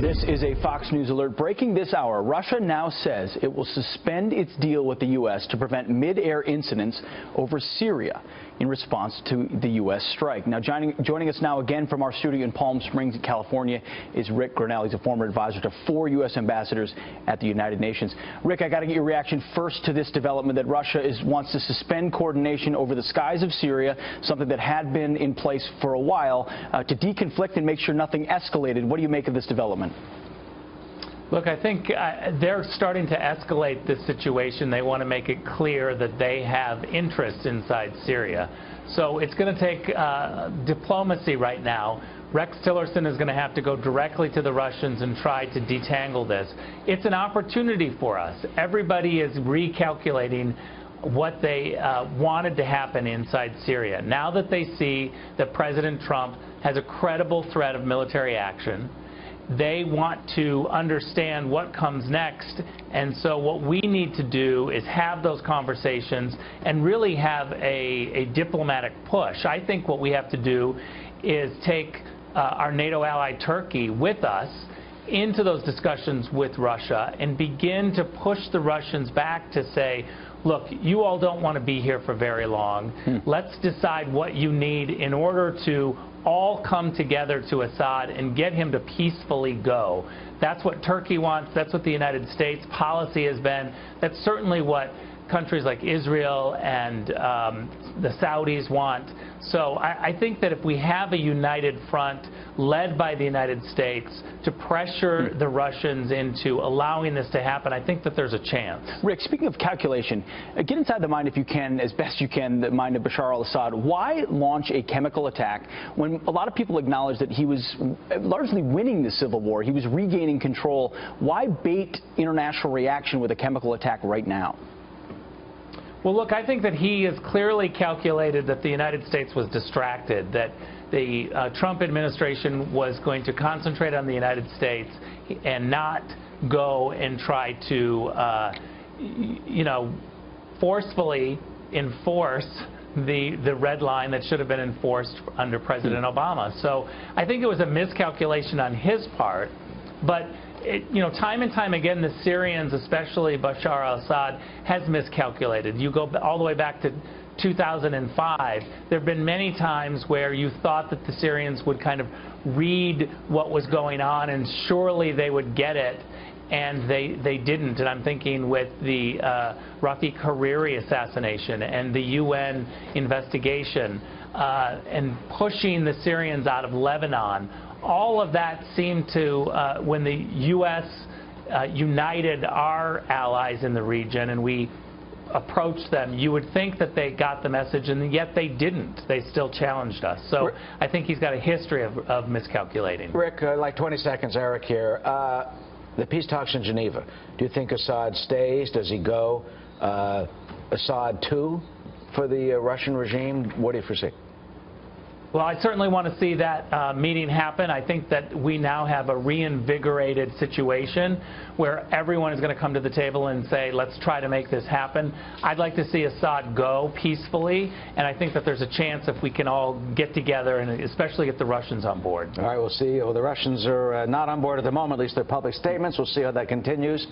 This is a Fox News alert. Breaking this hour, Russia now says it will suspend its deal with the U.S. to prevent mid-air incidents over Syria in response to the U.S. strike. Now, joining us now again from our studio in Palm Springs, California, is Ric Grennell. He's a former advisor to 4 U.S. ambassadors at the United Nations. Rick, I got to get your reaction first to this development that Russia wants to suspend coordination over the skies of Syria, something that had been in place for a while, to deconflict and make sure nothing escalated. What do you make of this development? Look, I think they're starting to escalate this situation. They want to make it clear that they have interests inside Syria. So it's going to take diplomacy right now. Rex Tillerson is going to have to go directly to the Russians and try to detangle this. It's an opportunity for us. Everybody is recalculating what they wanted to happen inside Syria. Now that they see that President Trump has a credible threat of military action, they want to understand what comes next, and so what we need to do is have those conversations and really have a diplomatic push. I think what we have to do is take our NATO ally Turkey with us into those discussions with Russia and begin to push the Russians back to say, look, you all don't want to be here for very long. Let's decide what you need in order to all come together to Assad and get him to peacefully go. That's what Turkey wants. That's what the United States policy has been. That's certainly what countries like Israel and the Saudis want. So I think that if we have a united front led by the United States to pressure the Russians into allowing this to happen, I think that there's a chance. Rick, speaking of calculation, get inside the mind, if you can, as best you can, the mind of Bashar al-Assad. Why launch a chemical attack when a lot of people acknowledge that he was largely winning the civil war? He was regaining control. Why bait international reaction with a chemical attack right now? Well, look, I think that he has clearly calculated that the United States was distracted, that the Trump administration was going to concentrate on the United States and not go and try to, forcefully enforce the red line that should have been enforced under President Obama. So I think it was a miscalculation on his part, but time and time again, the Syrians, especially Bashar al-Assad, has miscalculated. You go all the way back to 2005. There have been many times where you thought that the Syrians would kind of read what was going on and surely they would get it, and they didn't. And I'm thinking with the Rafiq Hariri assassination and the UN investigation and pushing the Syrians out of Lebanon. All of that seemed to, when the U.S. United our allies in the region and we approached them, you would think that they got the message, and yet they didn't. They still challenged us. So I think he's got a history of miscalculating. Rick, like 20 seconds, Eric here. The peace talks in Geneva. Do you think Assad stays? Does he go? Assad too for the Russian regime? What do you foresee? Well, I certainly want to see that meeting happen. I think that we now have a reinvigorated situation where everyone is going to come to the table and say, let's try to make this happen. I'd like to see Assad go peacefully, and I think that there's a chance if we can all get together and especially get the Russians on board. All right, we'll see. Well, the Russians are not on board at the moment, at least their public statements. We'll see how that continues.